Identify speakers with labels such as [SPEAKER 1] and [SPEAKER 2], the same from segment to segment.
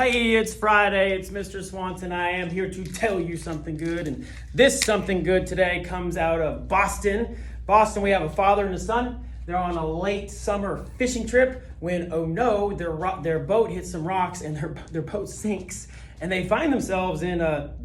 [SPEAKER 1] Hey, it's Friday. It's Mr. Swanson. I am here to tell you something good. And this something good today comes out of Boston. Boston, we have a father and a son. They're on a late summer fishing trip when, oh no, their boat hits some rocks and their boat sinks. And they find themselves in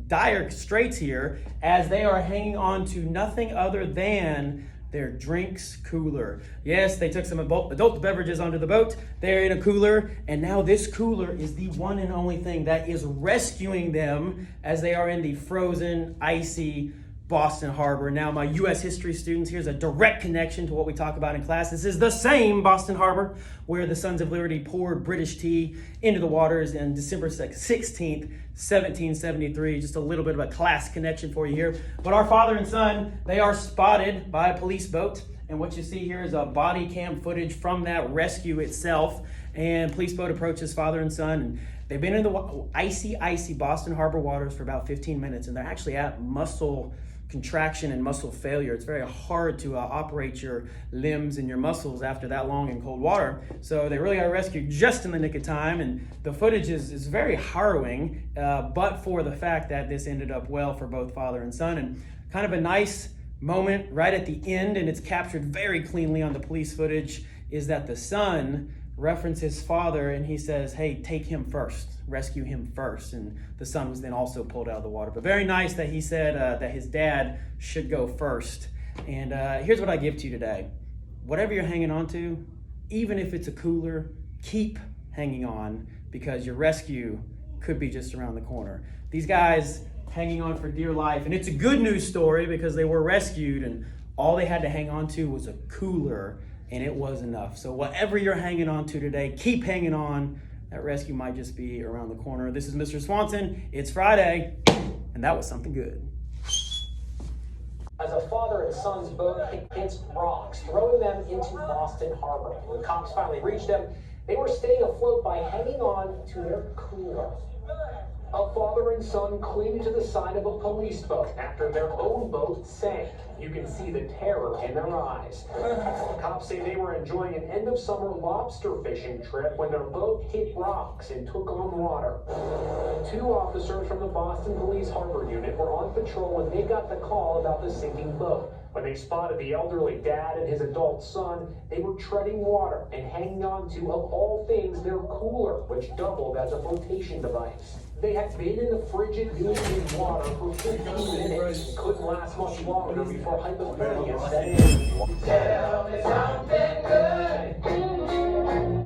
[SPEAKER 1] dire straits here as they are hanging on to nothing other than their drinks cooler. Yes, they took some adult beverages onto the boat. They're in a cooler, and now this cooler is the one and only thing that is rescuing them as they are in the frozen, icy Boston Harbor. Now, my U.S. history students, here's a direct connection to what we talk about in class. This is the same Boston Harbor where the Sons of Liberty poured British tea into the waters on December 16th, 1773. Just a little bit of a class connection for you here. But our father and son, they are spotted by a police boat. And what you see here is a body cam footage from that rescue itself. And police boat approaches father and son. And they've been in the icy Boston Harbor waters for about 15 minutes. And they're actually at muscle contraction and muscle failure. It's very hard to operate your limbs and your muscles after that long in cold water. So they really got rescued just in the nick of time. And the footage is very harrowing, but for the fact that this ended up well for both father and son. And kind of a nice moment right at the end, and it's captured very cleanly on the police footage, is that the son references his father and he says, hey, take him first, rescue him first. And the son was then also pulled out of the water. But very nice that he said that his dad should go first. And here's what I give to you today. Whatever you're hanging on to, even if it's a cooler, keep hanging on, because your rescue could be just around the corner. These guys hanging on for dear life, and it's a good news story because they were rescued and all they had to hang on to was a cooler, and it was enough. So whatever you're hanging on to today, keep hanging on. That rescue might just be around the corner. This is Mr. Swanson. It's Friday, and that was something good.
[SPEAKER 2] As a father and son's boat hits rocks, throwing them into Boston Harbor. When cops finally reached them, they were staying afloat by hanging on to their cooler. A father and son cling to the side of a police boat after their own boat sank. You can see the terror in their eyes. Cops say they were enjoying an end-of-summer lobster fishing trip when their boat hit rocks and took on water. 2 officers from the Boston Police Harbor Unit were on patrol when they got the call about the sinking boat. When they spotted the elderly dad and his adult son, they were treading water and hanging on to, of all things, their cooler, which doubled as a flotation device. They had been in the frigid New England water for 15 minutes and couldn't last much longer before hypothermia set in. Tell me something.